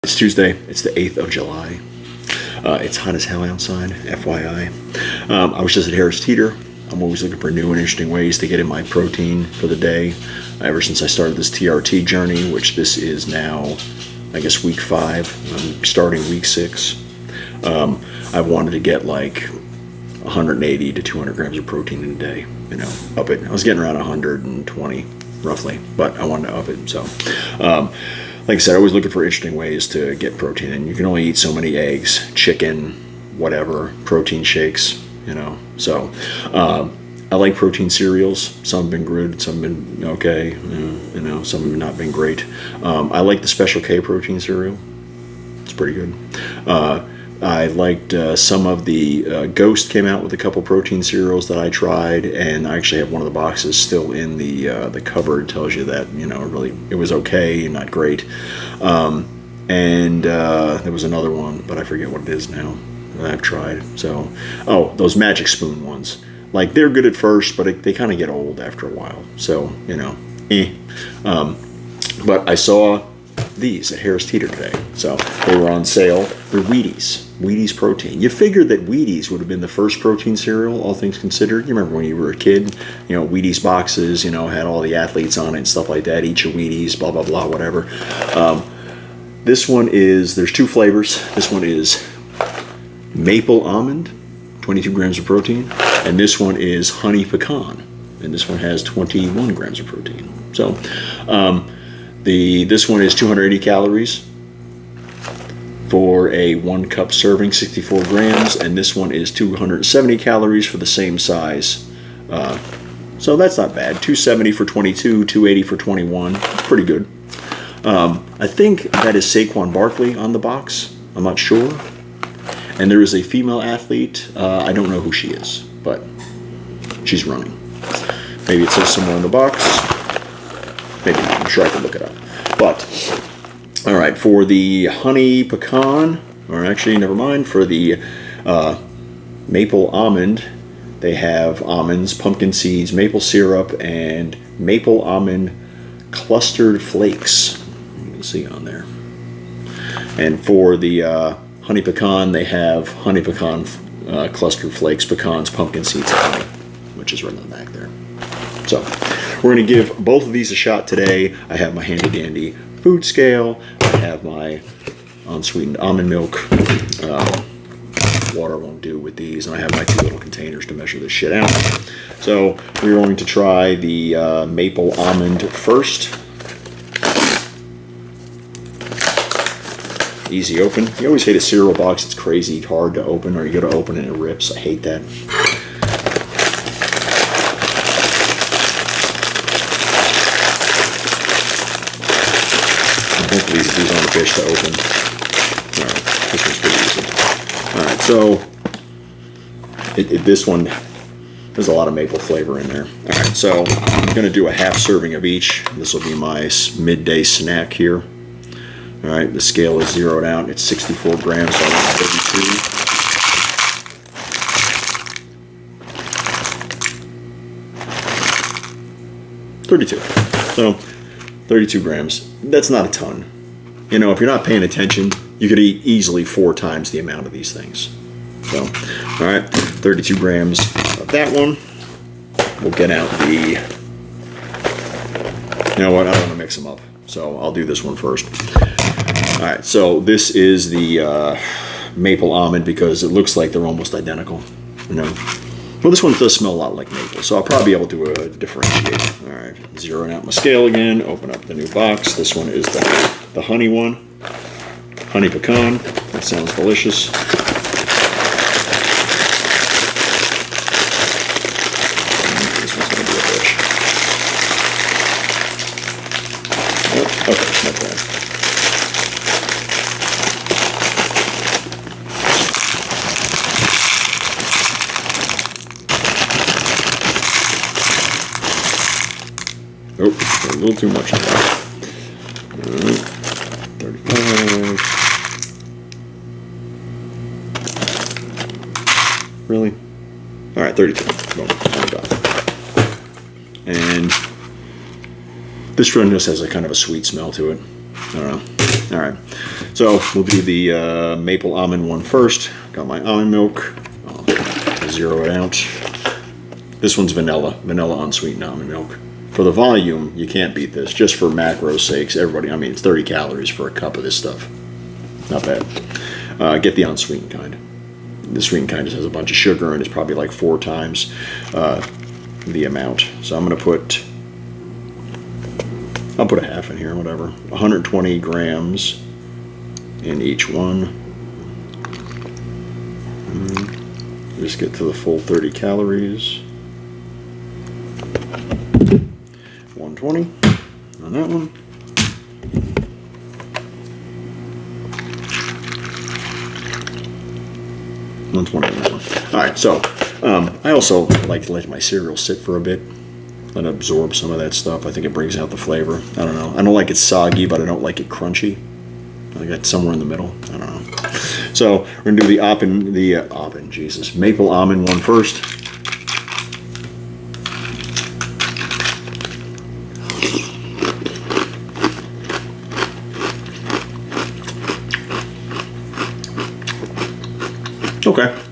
It's Tuesday. It's the 8th of July. It's hot as hell outside, FYI. I was just at Harris Teeter. I'm always looking for new and interesting ways to get in my protein for the day. Ever since I started this TRT journey, which this is now, I guess, week 5. I'm starting week 6. I've wanted to get like 180 to 200 grams of protein in a day. You know, up it. I was getting around 120 roughly, but I wanted to up it. So, like I said, always looking for interesting ways to get protein in. You can only eat so many eggs, chicken, whatever, protein shakes, you know. So I like protein cereals. Some have been good, some have been okay, you know, some have not been great. I like the Special K protein cereal. It's pretty good. I liked some of the Ghost came out with a couple protein cereals that I tried, and I actually have one of the boxes still in the cupboard. Tells you that, you know, really it was okay, not great. And there was another one, but I forget what it is now that I've tried. So, oh, those Magic Spoon ones, like they're good at first, but they kind of get old after a while. So, you know, but I saw these at Harris Teeter today. So they were on sale. They're Wheaties protein. You figured that Wheaties would have been the first protein cereal, all things considered. You remember when you were a kid, you know, Wheaties boxes, you know, had all the athletes on it and stuff like that. Eat your Wheaties, blah, blah, blah, whatever. This one is, there's 2 flavors. This one is maple almond, 22 grams of protein. And this one is honey pecan. And this one has 21 grams of protein. So, this one is 280 calories for a 1 cup serving, 64 grams, and this one is 270 calories for the same size. So that's not bad. 270 for 22, 280 for 21. Pretty good. I think that is Saquon Barkley on the box. I'm not sure. And there is a female athlete. I don't know who she is, but she's running. Maybe it says somewhere on the box. Maybe not. I'm sure I can look it up. But, all right, for the honey pecan, or actually, never mind, for the maple almond, they have almonds, pumpkin seeds, maple syrup, and maple almond clustered flakes. You can see on there. And for the honey pecan, they have honey pecan clustered flakes, pecans, pumpkin seeds, and honey, which is right in the back there. So we're going to give both of these a shot today. I have my handy dandy food scale. I have my unsweetened almond milk. Water won't do with these. And I have my 2 little containers to measure this shit out. So we're going to try the maple almond first. Easy open. You always hate a cereal box. It's crazy hard to open, or you got to open it and it rips. I hate that. Hopefully these aren't a bitch to open. Alright, this one's pretty easy. Alright, so this one, there's a lot of maple flavor in there. Alright, so I'm going to do a half serving of each. This will be my midday snack here. Alright, the scale is zeroed out. It's 64 grams, so I want 32. So 32 grams. That's not a ton. You know, if you're not paying attention, you could eat easily 4 times the amount of these things. So, all right, 32 grams of that one. We'll get out the, you know what, I don't want to mix them up, so I'll do this one first. All right, so this is the maple almond because it looks like they're almost identical, you know. Well, this one does smell a lot like maple, so I'll probably be able to differentiate. All right, zeroing out my scale again, open up the new box. This one is the honey one, honey pecan. That sounds delicious. This one's going to be a bitch. Oh, okay, not bad. Oh, a little too much of that. 35. Really? All right, 32. Boom. Oh my God. And this one just has a kind of a sweet smell to it. I don't know. All right, so we'll do the maple almond one first. Got my almond milk. I'll zero it out. This one's vanilla unsweetened almond milk. For the volume, you can't beat this. Just for macro sakes, everybody. I mean, it's 30 calories for a cup of this stuff. Not bad. Get the unsweetened kind. The sweetened kind just has a bunch of sugar and it's probably like 4 times the amount. So I'm gonna put. I'll put a half in here, whatever. 120 grams in each one. Just get to the full 30 calories. 120 on that one. On that one. All right, so I also like to let my cereal sit for a bit. Let it absorb some of that stuff. I think it brings out the flavor. I don't know. I don't like it soggy, but I don't like it crunchy. I think that's somewhere in the middle. I don't know. So we're gonna do the maple almond one first. Okay.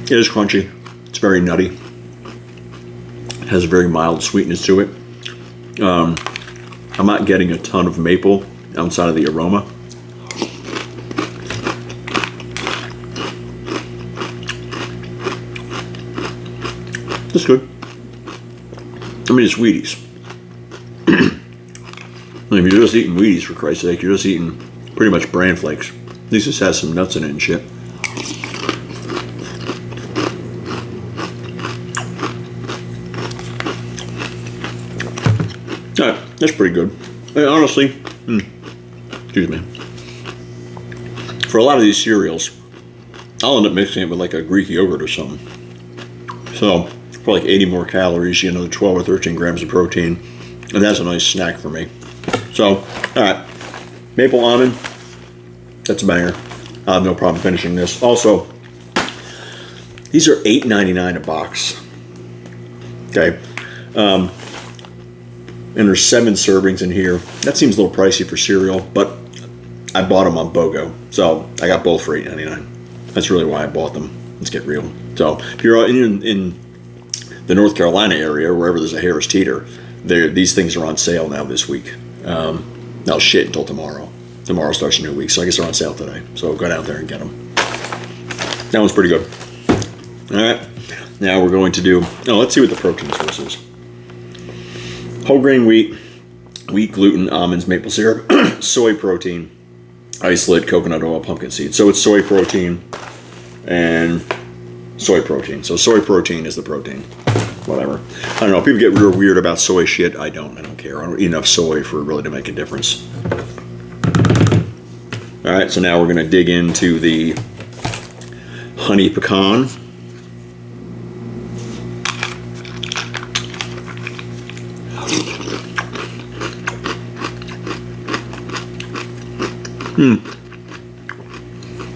It is crunchy. It's very nutty. It has a very mild sweetness to it. I'm not getting a ton of maple outside of the aroma. It's good. I mean, it's Wheaties. I mean, if you're just eating Wheaties, for Christ's sake, you're just eating pretty much bran flakes. At least this has some nuts in it and shit. That's pretty good. I mean, honestly, excuse me. For a lot of these cereals, I'll end up mixing it with like a Greek yogurt or something. So for like 80 more calories, you know, 12 or 13 grams of protein, and that's a nice snack for me. So, all right, maple almond, that's a banger. I have no problem finishing this. Also, these are $8.99 a box. Okay. And there's 7 servings in here. That seems a little pricey for cereal, but I bought them on BOGO. So I got both for $8.99. That's really why I bought them. Let's get real. So if you're in the North Carolina area, wherever there's a Harris Teeter, these things are on sale now this week. Now shit until tomorrow. Tomorrow starts a new week, so I guess they're on sale today. So go down there and get them. That one's pretty good. All right. Now we're going to do, let's see what the protein source is. Whole grain wheat, gluten, almonds, maple syrup, soy protein, isolate, coconut oil, pumpkin seed. So it's soy protein and soy protein. So soy protein is the protein. Whatever. I don't know. People get real weird about soy shit. I don't care. I don't eat enough soy for it really to make a difference. All right. So now we're going to dig into the honey pecan.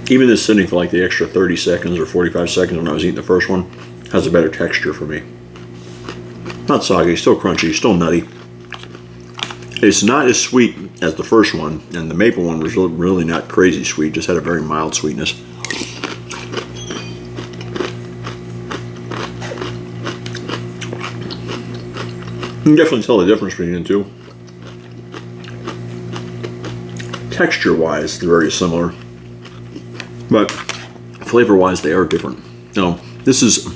Even this sitting for like the extra 30 seconds or 45 seconds when I was eating the first one has a better texture for me. Not soggy, still crunchy, still nutty. It's not as sweet as the first one, and the maple one was really not crazy sweet, just had a very mild sweetness. You can definitely tell the difference between the two. Texture-wise, they're very similar, but flavor-wise, they are different. Now, this is,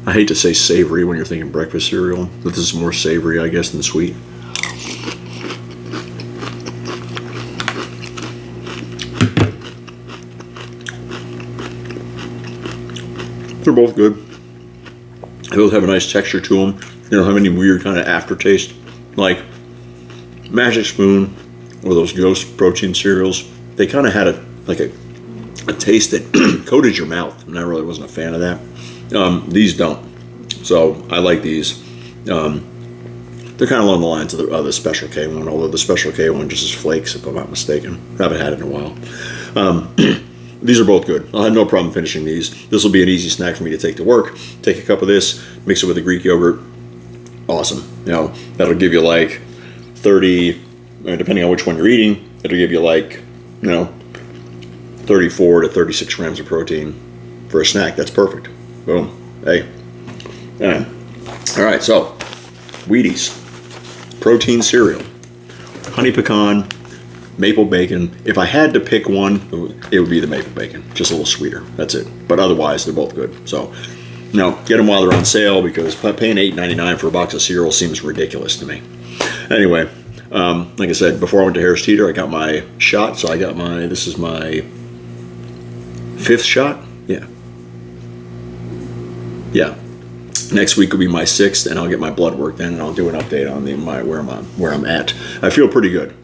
I hate to say savory when you're thinking breakfast cereal, but this is more savory, I guess, than sweet. They're both good. They both have a nice texture to them. They don't have any weird kind of aftertaste, like Magic Spoon or those Ghost protein cereals. They kind of had a taste that coated your mouth, and I really wasn't a fan of that. These don't, so I like these. They're kind of along the lines of the Special K one, although the Special K one just is flakes, if I'm not mistaken. I haven't had it in a while. These are both good. I'll have no problem finishing these. This will be an easy snack for me to take to work. Take a cup of this, mix it with a Greek yogurt. awesome. You know, that'll give you like 30, depending on which one you're eating, it'll give you like, 34 to 36 grams of protein for a snack. That's perfect. Boom. Hey. Yeah. All right, so Wheaties, protein cereal, honey pecan, maple bacon. If I had to pick one, it would be the maple bacon, just a little sweeter. That's it. But otherwise, they're both good. So, get them while they're on sale, because paying $8.99 for a box of cereal seems ridiculous to me. Anyway, like I said, before I went to Harris Teeter, I got my shot. So this is my 5th shot. Yeah. Next week will be my 6th, and I'll get my blood work then, and I'll do an update on where I'm at. I feel pretty good.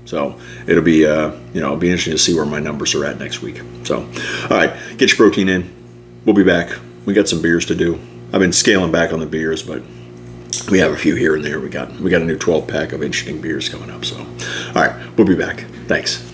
So it'll be, it'll be interesting to see where my numbers are at next week. So, all right, get your protein in. We'll be back. We got some beers to do. I've been scaling back on the beers, but we have a few here and there. We got a new 12-pack of interesting beers coming up. So, all right, we'll be back. Thanks.